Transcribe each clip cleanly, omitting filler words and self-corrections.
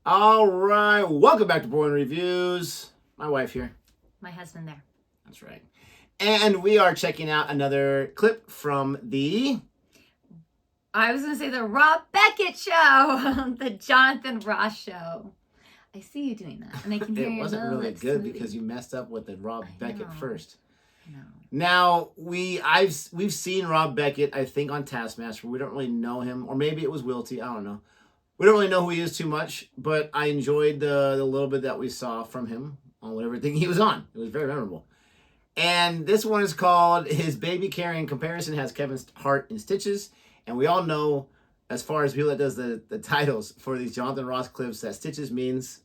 All right, welcome back to Boring Reviews. My wife here. My husband there. That's right. And we are checking out another clip from the... I was going to say the Rob Beckett show, the Jonathan Ross show. I see you doing that, and I can hear It your wasn't really lips good moving. because you messed up with the Rob Beckett first. I know. Now, we've seen Rob Beckett, I think, on Taskmaster. We don't really know him, or maybe it was Wilty. I don't know. We don't really know who he is too much, but I enjoyed the little bit that we saw from him on whatever thing he was on. It was very memorable. And this one is called His Baby Carrying Comparison has Kevin Hart in Stitches. And we all know, as far as people that does the titles for these Jonathan Ross clips, that Stitches means,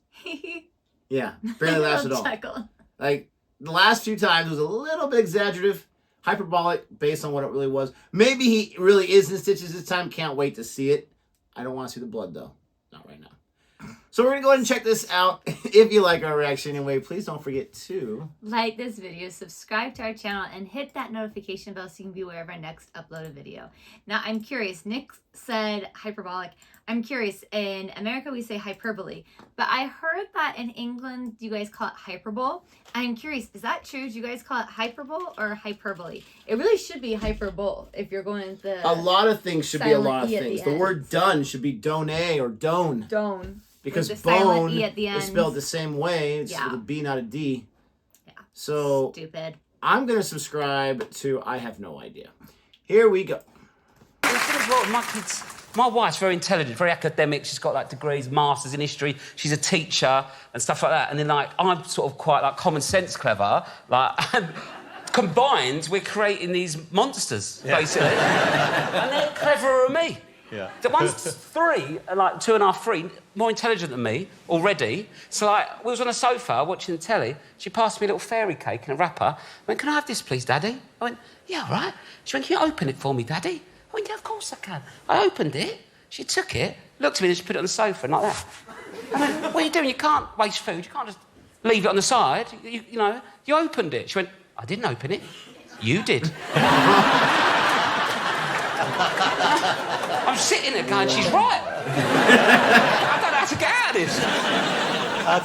yeah, barely laughs at all. Chuckle. Like, the last few times it was a little bit exaggerative, hyperbolic, based on what it really was. Maybe he really is in Stitches this time. Can't wait to see it. I don't want to see the blood, though. Not right now. So we're going to go ahead and check this out. If you like our reaction anyway, please don't forget to... like this video, subscribe to our channel, and hit that notification bell so you can be aware of our next uploaded video. Now, I'm curious. Nick said hyperbolic. I'm curious. In America, we say hyperbole. But I heard that in England, you guys call it hyperbole. I'm curious, is that true? Do you guys call it hyperbole or hyperbole? It really should be hyperbole if you're going the... A lot of things should be a lot of E things. The word done should be done or done. Done. Because the silent bone E at the end is spelled the same way. It's with a B, not a D. Yeah. So stupid. I'm going to subscribe to I Have No Idea. Here we go. My wife's very intelligent, very academic. She's got, like, degrees, masters in history. She's a teacher and stuff like that. And then, like, I'm sort of quite, like, common sense clever. Like, and combined, we're creating these monsters, basically. And they're cleverer than me. Yeah. The one's 3, like 2.5, 3, more intelligent than me already. So, like, we was on a sofa watching the telly. She passed me a little fairy cake in a wrapper. I went, "Can I have this, please, Daddy?" I went, "Yeah, all right." She went, "Can you open it for me, Daddy?" I went, "Yeah, of course I can." I opened it. She took it, looked at me, and she put it on the sofa like that. I went, "What are you doing? You can't waste food. You can't just leave it on the side. You know, you opened it." She went, "I didn't open it. You did." I'm sitting there going, she's right. I don't know how to get out of this.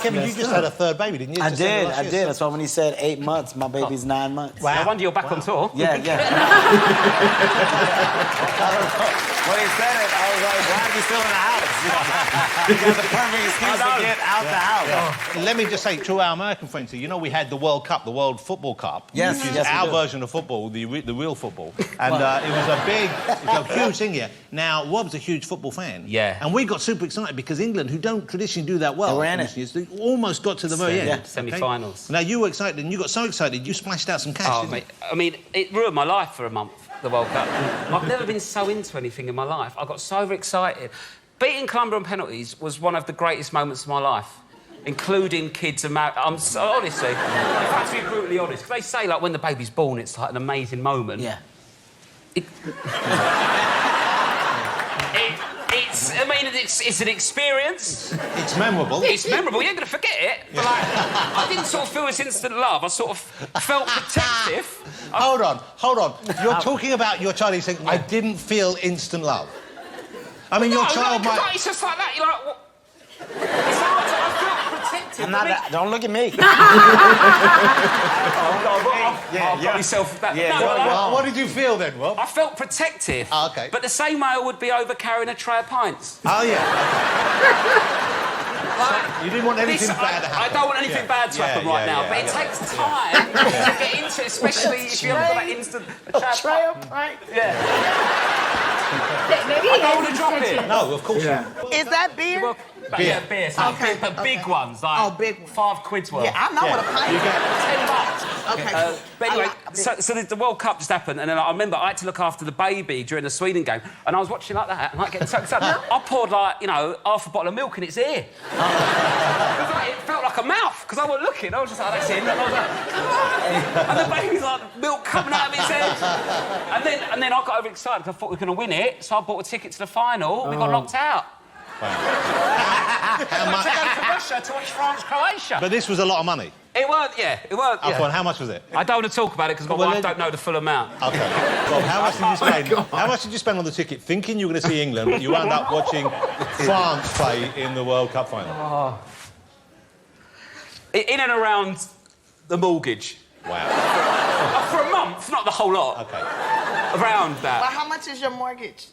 Kevin, you just had a third baby, didn't you? I did. That's why when he said 8 months, my baby's 9 months. Wow. No wonder you're back on tour. Yeah. When he said it, I was like, why are you still in the house? You got the perfect excuse to get out the house. Let me just say to our American friends here, you know we had the World Cup, the World Football Cup, Yes, which is yes, we our do. version of football, the real football. And it was a huge thing here. Now, Rob's a huge football fan. Yeah. And we got super excited because England, who don't traditionally do that well, They ran it. they almost got to the very end. Yeah. Semi-finals. Now, you were excited, and you got so excited, you splashed out some cash, Oh, didn't mate. I mean, it ruined my life for a month, the World Cup. I've never been so into anything in my life. I got so overexcited. Beating Colombia on penalties was one of the greatest moments of my life, including kids and marriage. I'm so, honestly, if I have to be brutally honest, because they say, like, when the baby's born, it's like an amazing moment. Yeah. It's an experience. It's memorable. It's memorable. You ain't going to forget it. But, like, I didn't sort of feel this instant love. I sort of felt protective. Hold on. You're talking about your child. He's saying, I didn't feel instant love. I mean, your child might... Like, it's just like that. You're like, what? It's hard to... I felt protective. I'm not that. Don't look at me. I've got myself... What did you feel then, Rob? I felt protective. Oh, OK. But the same way I would be over carrying a tray of pints. Oh, yeah. You didn't want anything bad to happen. I don't want anything bad to happen right now, but it takes time to get into it, especially if you haven't got that instant... Tray of pint. Yeah. Maybe I don't want to drop it. No, of course not. Is that beer? Well, yeah, beer. So Okay, but big ones, like Oh, big ones. £5 worth. Yeah, I know what a pint is. $10. Okay. But anyway, so the World Cup just happened, and then I remember I had to look after the baby during the Sweden game, and I was watching like that, and I getting so excited. I poured, like, you know, half a bottle of milk in its ear. It felt like a mouth, because I wasn't looking. I was just like, that's it. And I was like, come on. And the baby's like, milk coming out of its head. And then I got overexcited because I thought we were going to win it, so I bought a ticket to the final. We got knocked out. How I much? had to go to Russia to watch France-Croatia. But this was a lot of money. It weren't, yeah. It weren't, Oh, yeah. go on, how much was it? I don't want to talk about it because my Well, wife then- don't know the full amount. Okay. Well, how much did you spend? How much did you spend on the ticket, thinking you were going to see England, but you wound up watching France play in the World Cup final? In and around the mortgage. Wow. For a month, not the whole lot. Okay. Around Well, that. how much is your mortgage?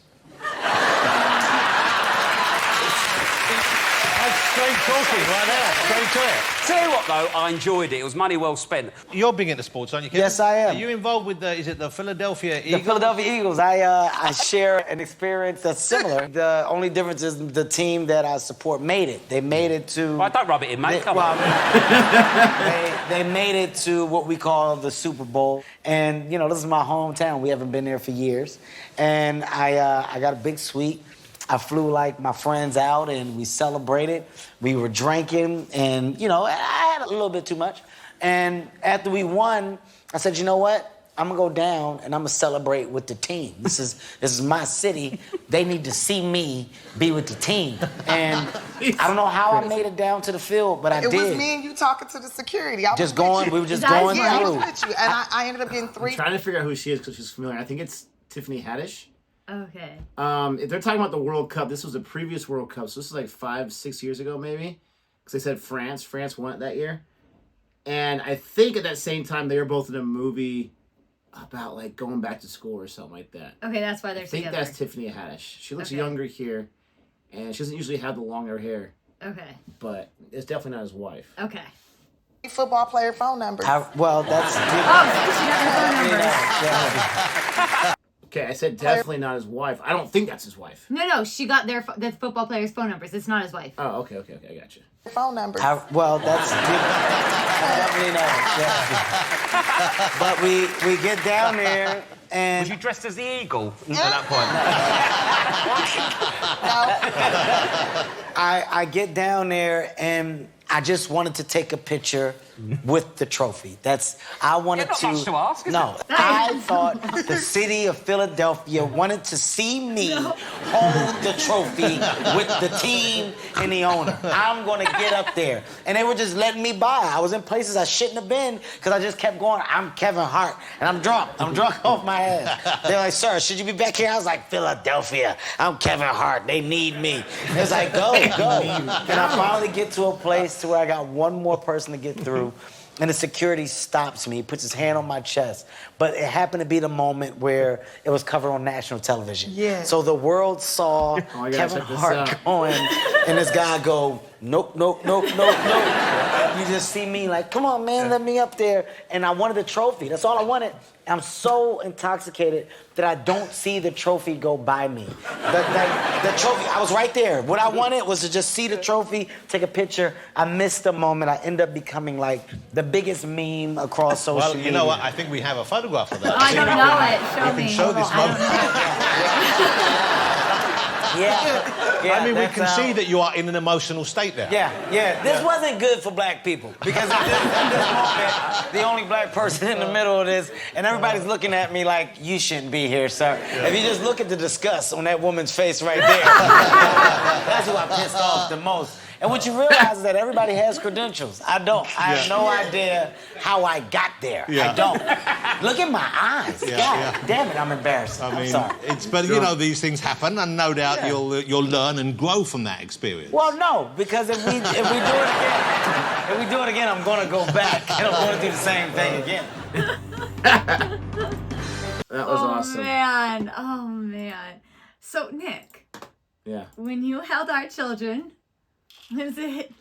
That's straight talking right there. Straight to it. Tell you what, though, I enjoyed it. It was money well spent. You're big into sports, aren't you, Kevin? Yes, I am. Are you involved with is it the Philadelphia The Eagles? Philadelphia Eagles. I share an experience that's similar. The only difference is the team that I support made it. They made it to. Right, don't rub it in, mate. Come well, on. they made it to what we call the Super Bowl, and you know this is my hometown. We haven't been there for years, and I got a big suite. I flew like my friends out and we celebrated. We were drinking and, you know, I had a little bit too much. And after we won, I said, you know what? I'm gonna go down and I'm gonna celebrate with the team. This is my city. They need to see me be with the team. And I don't know how I made it down to the field, but I It did. was me and you talking to the security. I was Just with going, you. we were just Is that- going Yeah, I through. was with you, and I ended up getting 3. I'm trying to figure out who she is because she's familiar. I think it's Tiffany Haddish. Okay. If they're talking about the World Cup, this was the previous World Cup, so this is like 5-6 years ago maybe, because they said France won it that year, and I think at that same time they were both in a movie about like going back to school or something like that. Okay, that's why they're I think together. that's Tiffany Haddish. She looks Okay. younger here, and she doesn't usually have the longer hair, Okay. but it's definitely not his wife. Okay. Football player phone number. Well, that's. Oh, she got her phone numbers. Okay, I said definitely not his wife. I don't think that's his wife. No, she got the football player's phone numbers. It's not his wife. Oh, okay, I got you. Phone number. Well, that's definitely not. Yeah. But we get down there Was and you dressed as the eagle at that point? I get down there and I just wanted to take a picture with the trophy. I wanted Yeah, not much to ask, is No, I thought the city of Philadelphia wanted to see me hold the trophy with the team and the owner. I'm gonna get up there, and they were just letting me by. I was in places I shouldn't have been because I just kept going. I'm Kevin Hart, and I'm drunk. I'm drunk off my head. They're like, "Sir, should you be back here?" I was like, "Philadelphia. I'm Kevin Hart. They need me." It's like, go. And I finally get to a place to where I got one more person to get through. And the security stops me, puts his hand on my chest. But it happened to be the moment where it was covered on national television. Yeah. So the world saw I gotta Kevin check this Hart out. going, and this guy go, nope. You just see me like, come on, man, let me up there. And I wanted the trophy. That's all I wanted. I'm so intoxicated that I don't see the trophy go by me. The trophy, I was right there. What I wanted was to just see the trophy, take a picture. I missed the moment. I end up becoming like the biggest meme across social Well, media. you know what? I think we have a photograph of that. Oh, I don't know it. Show You me. can show this moment. Yeah. I mean, we that's can how- see that you are in an emotional state there. Yeah. This wasn't good for black people because at this moment, the only black person in the middle of this, and everybody's looking at me like, you shouldn't be here, sir. If you just look at the disgust on that woman's face right there, that's who I pissed off the most. And what you realize is that everybody has credentials. I don't. I have no idea how I got there. Yeah. I don't. Look at my eyes. Yeah, God yeah. damn it, I'm embarrassed. I I'm mean, sorry. but you know, these things happen, and no doubt you'll learn and grow from that experience. Well, no, because if we do it again, I'm gonna go back and I'm gonna do the same thing again. That was awesome. Oh man. So Nick, Yeah. when you held our children, was it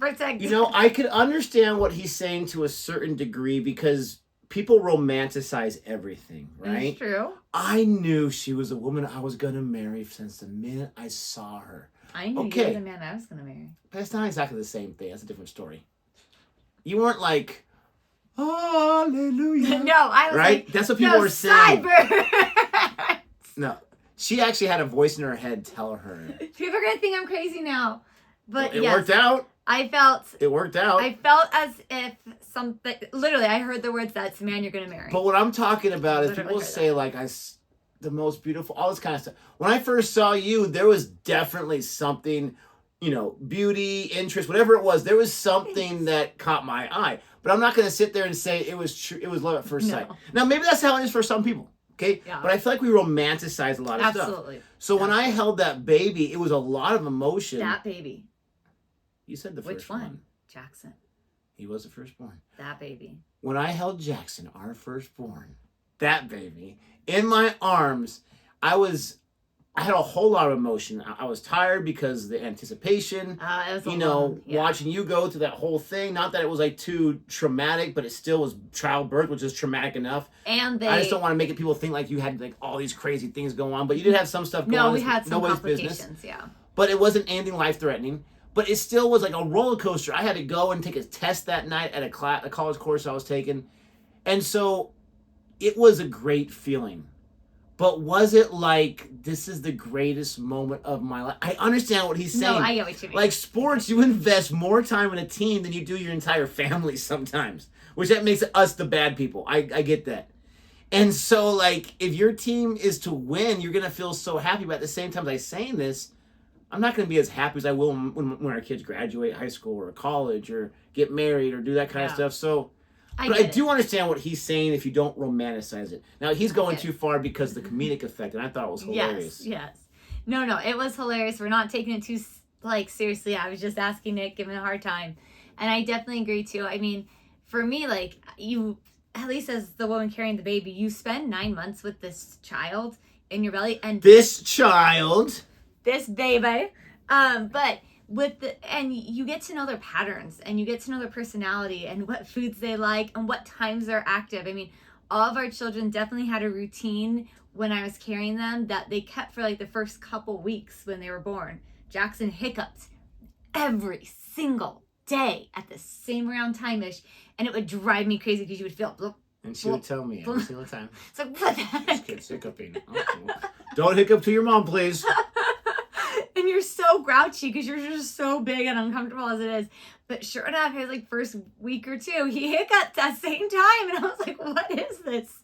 protect? You know, I could understand what he's saying to a certain degree because people romanticize everything, right? It's true. I knew she was a woman I was going to marry since the minute I saw her. I knew you Okay. were the man I was gonna marry. But it's not exactly the same thing. That's a different story. You weren't like, hallelujah. No, I was Right? like, That's what people no, were saying. Cyber. No. She actually had a voice in her head tell her. People are gonna think I'm crazy now, but It yes, worked out. I felt It worked out. as if something. Literally, I heard the words, "That's the man you're gonna marry." But what I'm talking about is Literally people heard say like the most beautiful, all this kind of stuff. When I first saw you, there was definitely something beauty, interest, whatever it was. There was something that caught my eye. But I'm not going to sit there and say it was true. It was love at first sight. Now, maybe that's how it is for some people. Okay. Yeah. But I feel like we romanticize a lot of stuff. Absolutely. So when I held that baby, it was a lot of emotion. That baby. You said the first Which one? Jackson. He was the firstborn. That baby. When I held Jackson, our firstborn, that baby, in my arms, I had a whole lot of emotion. I was tired because of the anticipation. It was watching you go through that whole thing. Not that it was like too traumatic, but it still was childbirth, which is traumatic enough. And I just don't want to make people think like you had like all these crazy things going on, but you did have some stuff going on. No, we had some complications, business. yeah. But it wasn't anything life-threatening. But it still was like a roller coaster. I had to go and take a test that night at a college course I was taking. And so it was a great feeling. But was it like, this is the greatest moment of my life? I understand what he's saying. No, I get what you mean. Like sports, you invest more time in a team than you do your entire family sometimes. Which that makes us the bad people. I get that. And so like, if your team is to win, you're going to feel so happy. But at the same time as I'm saying this, I'm not going to be as happy as I will when our kids graduate high school or college or get married or do that kind of stuff. So, I do understand what he's saying if you don't romanticize it. Now, he's going too far because of the comedic effect, and I thought it was hilarious. Yes. No, it was hilarious. We're not taking it too, seriously. I was just asking Nick, giving a hard time. And I definitely agree, too. I mean, for me, like, you, at least as the woman carrying the baby, you spend 9 months with this child in your belly. And this child... This baby, but and you get to know their patterns and you get to know their personality and what foods they like and what times they're active. I mean, all of our children definitely had a routine when I was carrying them that they kept for like the first couple weeks when they were born. Jackson hiccuped every single day at the same around time-ish, and it would drive me crazy because you would feel bloop, and she would tell me every single time. It's like, what the heck? This kid's hiccuping. Don't hiccup to your mom, please. And you're so grouchy because you're just so big and uncomfortable as it is. But sure enough, his like first week or two, he hiccuped at the same time. And I was like, what is this?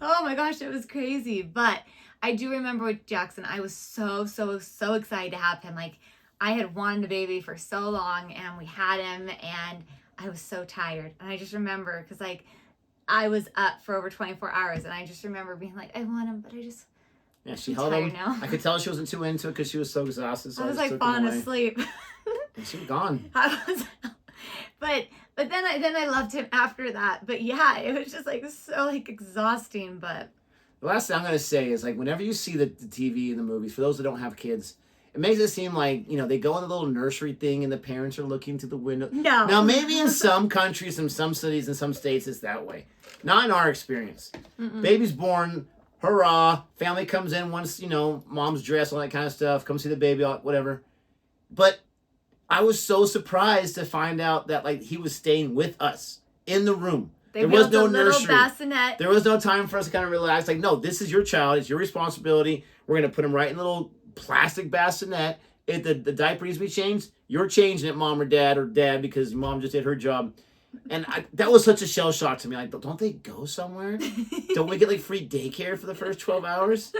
Oh my gosh, it was crazy. But I do remember with Jackson, I was so excited to have him. Like, I had wanted a baby for so long and we had him and I was so tired. And I just remember because like I was up for over 24 hours and I just remember being like, I want him, but I just... Yeah, she held him. Now. I could tell she wasn't too into it because she was so exhausted. So I was like falling asleep. And she was gone. But then I loved him after that. But yeah, it was just like so like exhausting. But the last thing I'm gonna say is like whenever you see the TV and the movies, for those that don't have kids, it makes it seem like they go in the little nursery thing and the parents are looking to the window. No. Now maybe in some countries, in some cities, in some states, it's that way. Not in our experience. Baby's born. Hurrah, family comes in once, mom's dressed, all that kind of stuff, come see the baby, whatever. But I was so surprised to find out that, like, he was staying with us in the room. There was no nursery. Bassinet. There was no time for us to kind of relax. Like, no, this is your child. It's your responsibility. We're going to put him right in a little plastic bassinet. If the diaper needs to be changed, you're changing it, mom or dad, because mom just did her job. And that was such a shell shock to me. Like, don't they go somewhere? Don't we get like free daycare for the first 12 hours?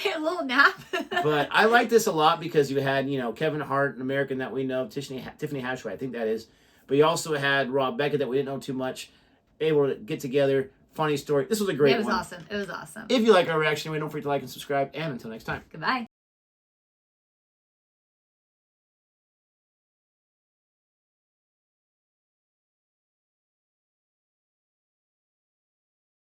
Yeah, a little nap. But I like this a lot because you had, Kevin Hart, an American that we know, Tiffany Haddish, I think that is. But you also had Rob Beckett that we didn't know too much. Able to get together. Funny story. This was a great one. It was awesome. It was awesome. If you like our reaction, don't forget to like and subscribe. And until next time. Goodbye.